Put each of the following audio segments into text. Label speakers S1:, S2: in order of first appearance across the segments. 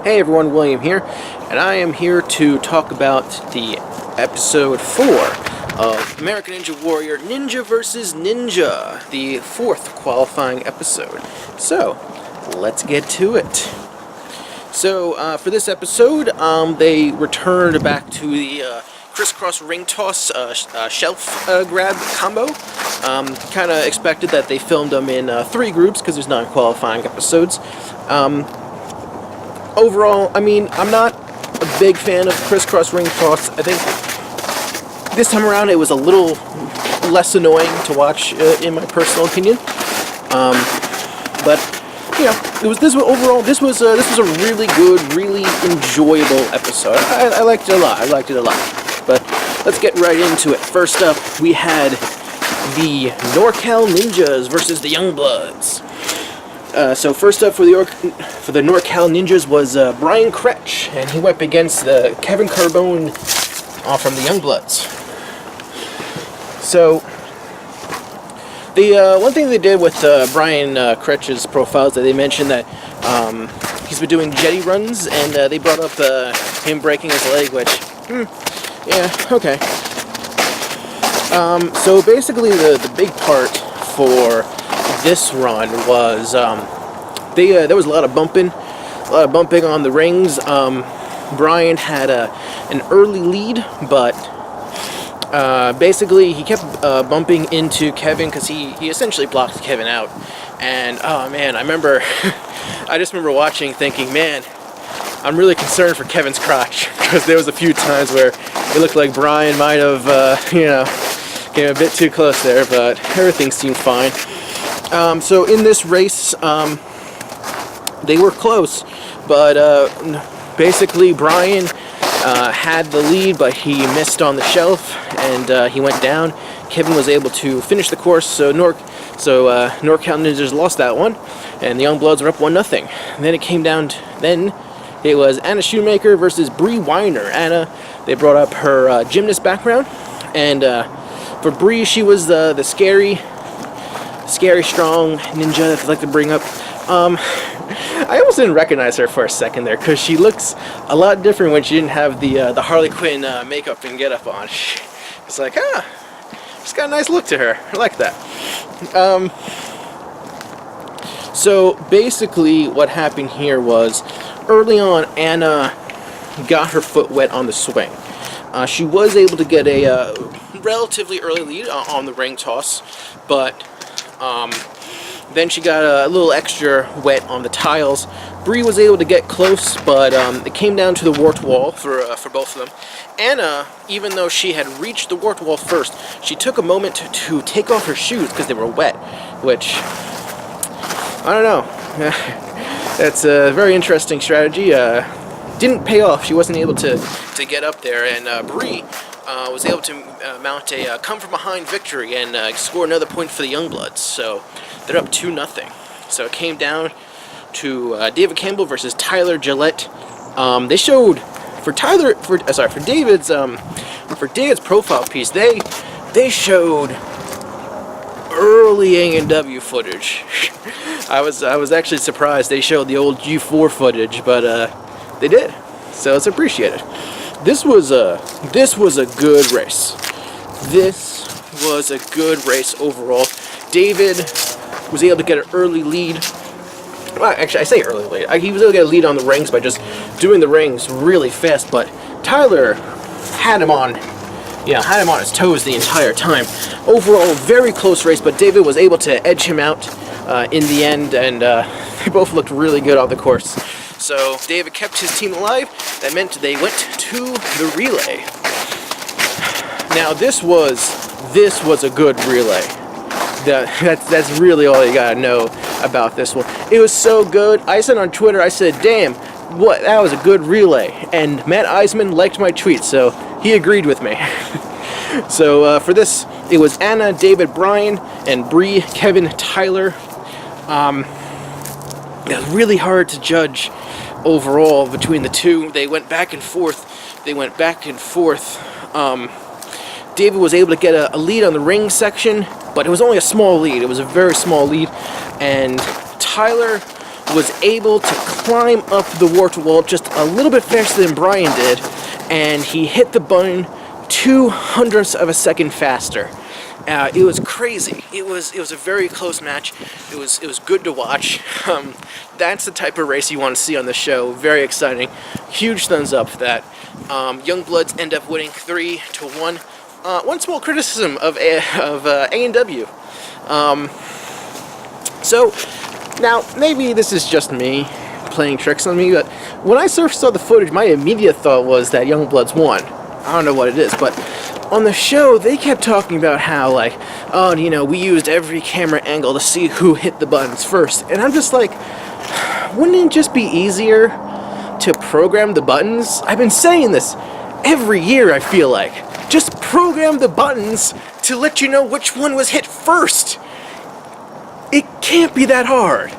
S1: Hey everyone, William here, and I am here to talk about the episode 4 of American Ninja Warrior Ninja vs. Ninja, the 4th qualifying episode. So, let's get to it. So, for this episode, they returned back to the crisscross ring toss shelf grab combo. Kind of expected that they filmed them in 3 groups because there's 9 qualifying episodes. Overall, I mean, I'm not a big fan of crisscross ring toss. I think this time around it was a little less annoying to watch, in my personal opinion. But you know, overall this was a really good, really enjoyable episode. I liked it a lot. But let's get right into it. First up, we had the NorCal Ninjas versus the Youngbloods. So first up for the NorCal Ninjas was Brian Kretsch, and he went up against Kevin Carbone from the Youngbloods. So the one thing they did with Brian Kretsch's profile is that they mentioned that he's been doing Jeri runs, and they brought up him breaking his leg, which, yeah, okay. So basically the big part for this run was there was a lot of bumping on the rings. Brian had an early lead, but basically he kept bumping into Kevin because he essentially blocked Kevin out. And oh man, I just remember watching, thinking, man, I'm really concerned for Kevin's crotch, because there was a few times where it looked like Brian might have came a bit too close there, but everything seemed fine. So in this race, they were close, but basically Brian had the lead, but he missed on the shelf, and he went down. Kevin was able to finish the course, so NorCal Ninjas lost that one, and the Youngbloods were up 1-0. And then it came down then it was Anna Shumaker versus Bree Widener. Anna, they brought up her gymnast background, and for Bree, she was the scary strong ninja that I'd like to bring up. I almost didn't recognize her for a second there, because she looks a lot different when she didn't have the Harley Quinn makeup and getup on. It's like, she's got a nice look to her. I like that. So basically what happened here was, early on, Anna got her foot wet on the swing. She was able to get a relatively early lead on the ring toss, but then she got a little extra wet on the tiles. Bree was able to get close, but it came down to the warped wall for both of them. Anna, even though she had reached the warped wall first, she took a moment to take off her shoes because they were wet, which, I don't know. That's a very interesting strategy. Didn't pay off. She wasn't able to get up there, and Bree was able to mount a come-from-behind victory and score another point for the Youngbloods. So they're up 2-0. So it came down to David Campbell versus Tyler Gillett. They showed for David's profile piece. They showed early A&W footage. I was actually surprised they showed the old G4 footage, but they did. So it's appreciated. This was a good race. This was a good race overall. David was able to get an early lead. Well, actually, I say early lead. He was able to get a lead on the rings by just doing the rings really fast. But Tyler had him on his toes the entire time. Overall, very close race. But David was able to edge him out in the end, and they both looked really good on the course. So David kept his team alive. That meant they went to the relay. Now this was a good relay. That's really all you gotta know about this one. It was so good. I said on Twitter, I said, "Damn, that was a good relay." And Matt Eisman liked my tweet, so he agreed with me. So for this, it was Anna, David, Brian, and Bree, Kevin, Tyler. It was really hard to judge overall between the two. They went back and forth. David was able to get a lead on the ring section, but it was only a small lead. It was a very small lead, and Tyler was able to climb up the warped wall just a little bit faster than Brian did, and he hit the button 0.02 of a second faster. It was crazy. It was a very close match. It was good to watch. That's the type of race you want to see on the show. Very exciting. Huge thumbs up for that. Youngbloods end up winning 3-1. One small criticism of A&W. So now maybe this is just me playing tricks on me, but when I first saw the footage, my immediate thought was that Youngbloods won. I don't know what it is, but on the show, they kept talking about how, like, oh, you know, we used every camera angle to see who hit the buttons first. And I'm just like, wouldn't it just be easier to program the buttons? I've been saying this every year, I feel like. Just program the buttons to let you know which one was hit first. It can't be that hard.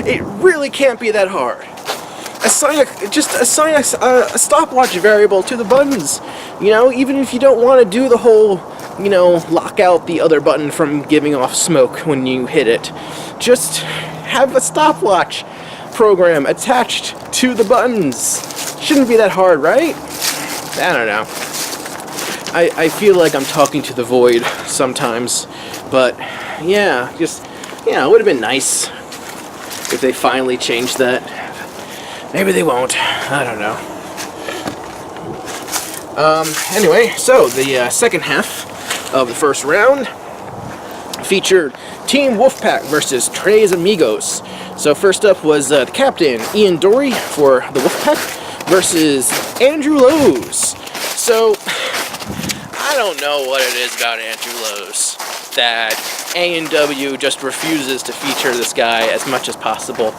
S1: It really can't be that hard. Assign a stopwatch variable to the buttons. You know, even if you don't want to do the whole, you know, lock out the other button from giving off smoke when you hit it. Just have a stopwatch program attached to the buttons. Shouldn't be that hard, right? I don't know. I feel like I'm talking to the void sometimes, but yeah, just, you know, it would have been nice if they finally changed that. Maybe they won't. I don't know. Anyway, so the second half of the first round featured Team Wolfpack versus Trey's Amigoz. So first up was the captain, Dory, for the Wolfpack versus Andrew Lowe's. So I don't know what it is about Andrew Lowe's that A&W just refuses to feature this guy as much as possible.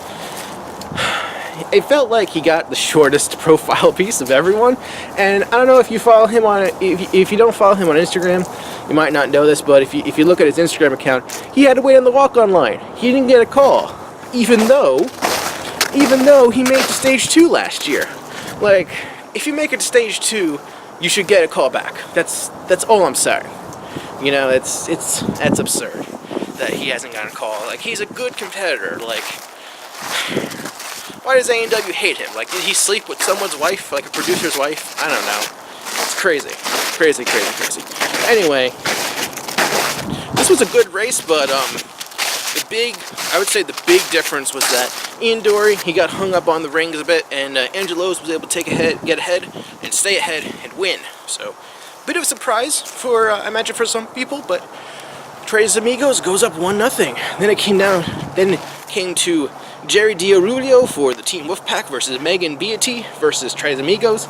S1: It felt like he got the shortest profile piece of everyone, and I don't know if you follow him on if you don't follow him on Instagram, you might not know this, but if you look at his Instagram account, he had to wait on the walk-on line. He didn't get a call, even though he made it to stage 2 last year. Like, if you make it to stage 2, you should get a call back. That's all I'm saying. You know, that's absurd that he hasn't gotten a call. Like, he's a good competitor. Like, why does A&W hate him? Like, did he sleep with someone's wife, like a producer's wife? I don't know. It's crazy. Crazy. Anyway, this was a good race, but I would say the big difference was that Dory, he got hung up on the rings a bit, and Angelos was able to get ahead, and stay ahead, and win. So, bit of a surprise for, I imagine, for some people, but Trey's Amigoz goes up 1-0. Then it came to Jeri Diarulio for the Team Wolfpack versus Meghan Beatty versus Trey's Amigoz.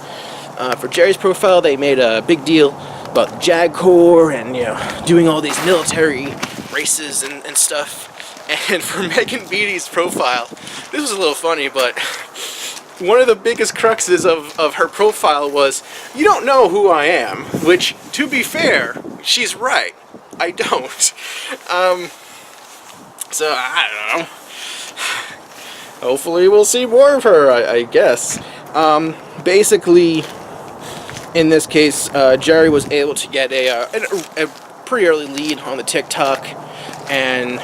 S1: For Jeri's profile, they made a big deal about the JAG Corps and, you know, doing all these military races and stuff. And for Meghan Beatty's profile, this was a little funny, but one of the biggest cruxes of her profile was, you don't know who I am, which, to be fair, she's right. I don't. So, I don't know. Hopefully we'll see more of her, I guess. Basically, in this case, Jeri was able to get a pretty early lead on the TikTok, and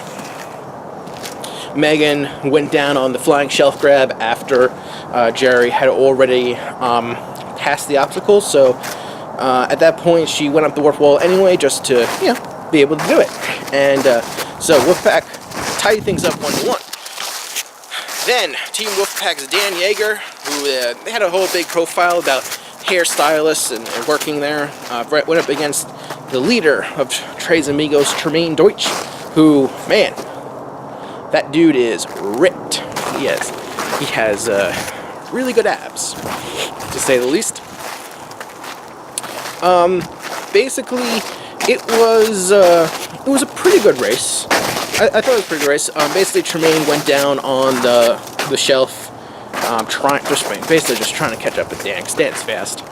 S1: Meghan went down on the flying shelf grab after Jeri had already passed the obstacle. So at that point, she went up the warp wall anyway, just to, you know, be able to do it. And so Wolfpack tied things up 1-1. Then Team Wolfpack's Dan Yager, who they had a whole big profile about hairstylists and working there, went up against the leader of Trey's Amigoz, Tremayne Dortch, who, man, that dude is ripped. He has really good abs, to say the least. Basically, it was a pretty good race. I thought it was a pretty good race. Basically, Tremayne went down on the shelf, basically just trying to catch up with Dan, because Dan's fast.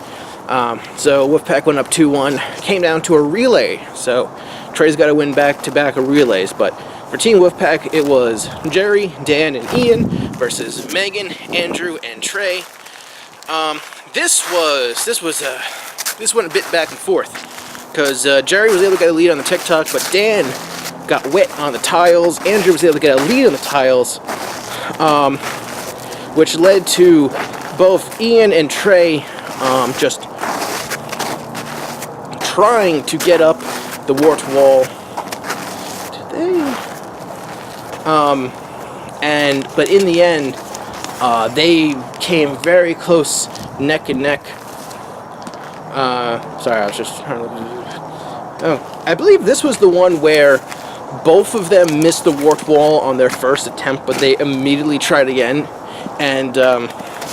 S1: So Wolfpack went up 2-1, came down to a relay. So Trey's got to win back-to-back relays, but for Team Wolfpack, it was Jeri, Dan, and Ian versus Meghan, Andrew, and Trey. This went a bit back and forth, because Jeri was able to get a lead on the TikTok, but Dan got wet on the tiles. Andrew was able to get a lead on the tiles, which led to both Ian and Trey just trying to get up the warped wall. Did they? But in the end, they came very close, neck and neck. Sorry, I was just trying to... Oh, I believe this was the one where both of them missed the warped wall on their first attempt, but they immediately tried again. And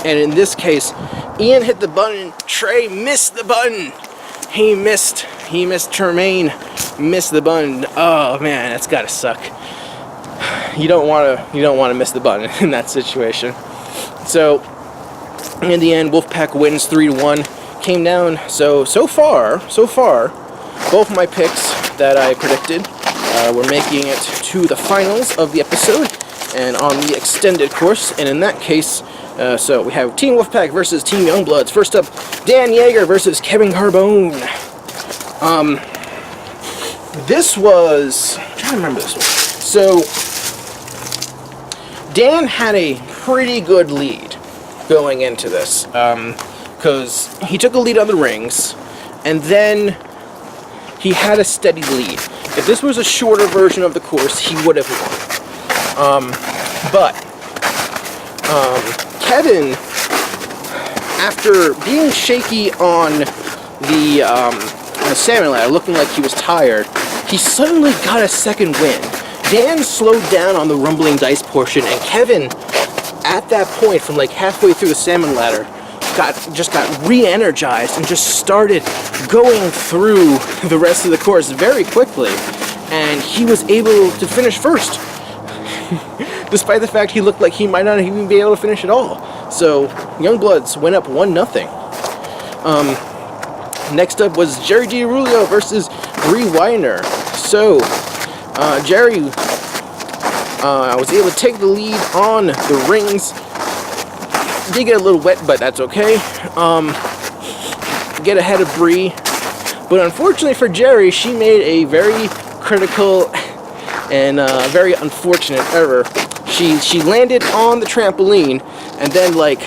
S1: in this case, Ian hit the button, Trey missed the button. He missed Tremayne, missed the button. Oh man, that's gotta suck. You don't wanna miss the button in that situation. So in the end, Wolfpack wins 3-1. Came down. So far, both my picks that I predicted were making it to the finals of the episode and on the extended course. And in that case, so we have Team Wolfpack versus Team Youngbloods. First up, Dan Yager versus Kevin Carbone. This was... I'm trying to remember this one. So, Dan had a pretty good lead going into this. Because he took a lead on the rings, and then he had a steady lead. If this was a shorter version of the course, he would have won. But Kevin, after being shaky on the salmon ladder, looking like he was tired, he suddenly got a second win. Dan slowed down on the rumbling dice portion, and Kevin, at that point, from like halfway through the salmon ladder, got re-energized and just started going through the rest of the course very quickly, and he was able to finish first. Despite the fact he looked like he might not even be able to finish at all. So, Youngbloods went up 1-0. Next up was Jeri versus Bree Widener. So, Jeri was able to take the lead on the rings. Did get a little wet, but that's okay. Get ahead of Bree. But unfortunately for Jeri, she made a very critical and very unfortunate error. She landed on the trampoline, and then, like,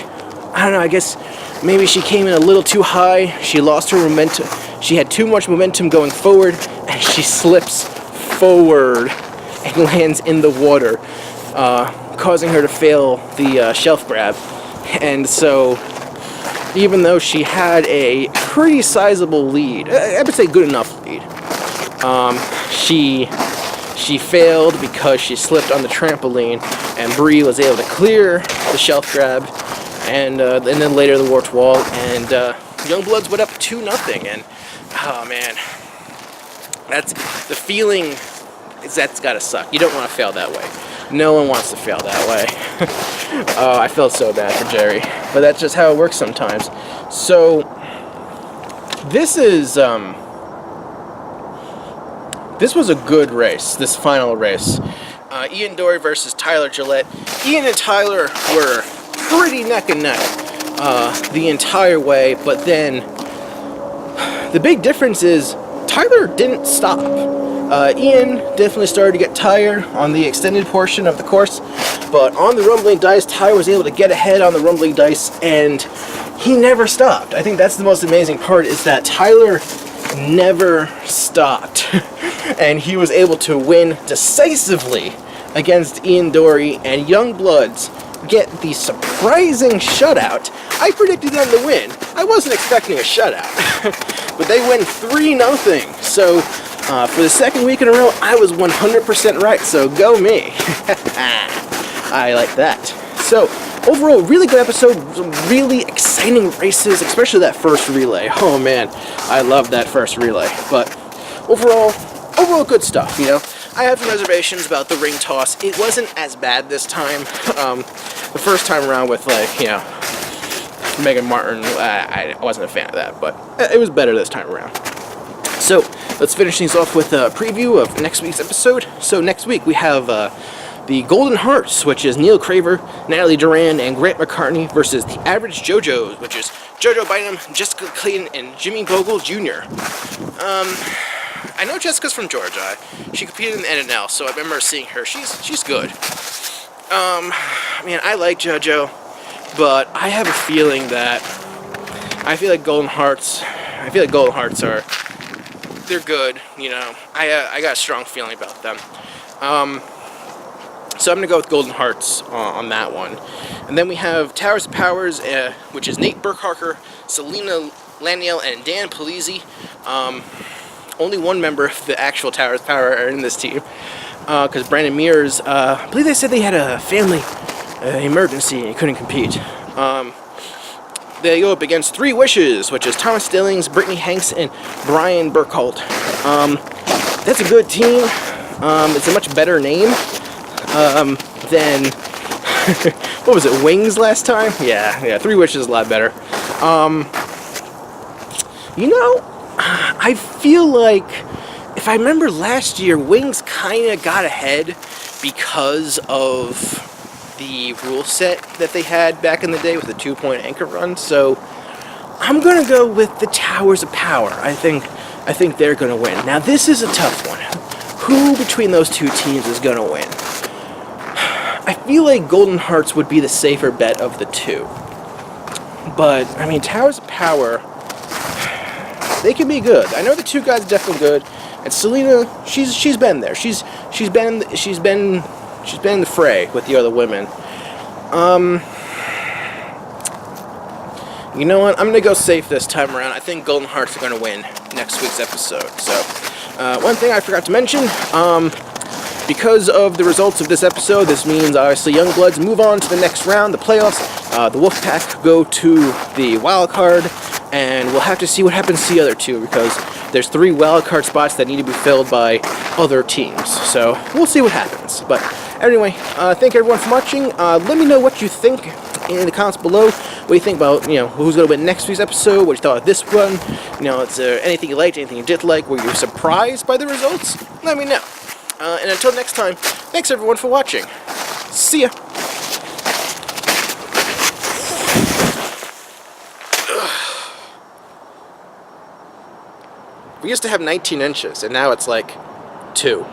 S1: I don't know, I guess maybe she came in a little too high. She lost her momentum. She had too much momentum going forward, and she slips forward and lands in the water, causing her to fail the shelf grab. And so, even though she had a pretty sizable lead, I would say good enough lead, she failed because she slipped on the trampoline, and Bree was able to clear the shelf grab, and then later the warped wall, and Youngbloods went up 2-0, and oh man, that's the feeling. That's gotta suck. You don't want to fail that way. No one wants to fail that way. Oh, I felt so bad for Jeri, but that's just how it works sometimes. So this was a good race, this final race. Ian Dory versus Tyler Gillett. Ian and Tyler were pretty neck and neck the entire way, but then the big difference is Tyler didn't stop. Ian definitely started to get tired on the extended portion of the course, but on the rumbling dice, Tyler was able to get ahead on the rumbling dice, and he never stopped. I think that's the most amazing part, is that Tyler never stopped, and he was able to win decisively against Ian Dory, and Youngbloods get the surprising shutout. I predicted them to win. I wasn't expecting a shutout, but they win 3-0. So for the second week in a row, I was 100% right, so go me. I like that. So overall, really good episode, some really exciting races, especially that first relay. Oh man, I love that first relay. But overall good stuff, you know. I had some reservations about the ring toss. It wasn't as bad this time. The first time around with, like, you know, Meghan Martin, I wasn't a fan of that, but it was better this time around. So let's finish things off with a preview of next week's episode. So next week we have the Golden Hearts, which is Neil Craver, Natalie Duran, and Grant McCartney versus the Average JoJos, which is JoJo Bynum, Jessica Clayton, and Jimmy Bogle Jr. I know Jessica's from Georgia. She competed in the NNL, so I remember seeing her. She's good. Man, I like JoJo, but I have a feeling that I feel like Golden Hearts are, they're good, you know. I got a strong feeling about them. So I'm gonna go with Golden Hearts on that one. And then we have Towers of Powers, which is Nate Burkharker, Selena Laniel, and Dan Polizzi. Only one member of the actual Towers of Power are in this team, because Brandon Mears, I believe they said they had a family emergency and he couldn't compete. They go up against Three Wishes, which is Thomas Stillings, Brittany Hanks, and Brian Burkholt. That's a good team. It's a much better name than what was it, Wings last time? Yeah, Three Wishes is a lot better. You know, I feel like, if I remember last year, Wings kind of got ahead because of the rule set that they had back in the day with the 2-point anchor run. So I'm gonna go with the Towers of Power. I think they're gonna win. Now this is a tough one. Who between those two teams is gonna win? I feel like Golden Hearts would be the safer bet of the two. But I mean, Towers of Power, they can be good. I know the two guys are definitely good. And Selena, she's been there. She's been in the fray with the other women. You know what? I'm gonna go safe this time around. I think Golden Hearts are gonna win next week's episode. So, one thing I forgot to mention, because of the results of this episode, this means obviously Youngbloods move on to the next round, the playoffs. The Wolfpack go to the wild card, and we'll have to see what happens to the other two, because there's 3 wild card spots that need to be filled by other teams. So we'll see what happens. But anyway, thank everyone for watching. Let me know what you think in the comments below. What do you think about, you know, who's going to win next week's episode? What you thought of this one? You know, is there anything you liked, anything you didn't like? Were you surprised by the results? Let me know. And until next time, thanks everyone for watching. See ya. We used to have 19 inches, and now it's like 2.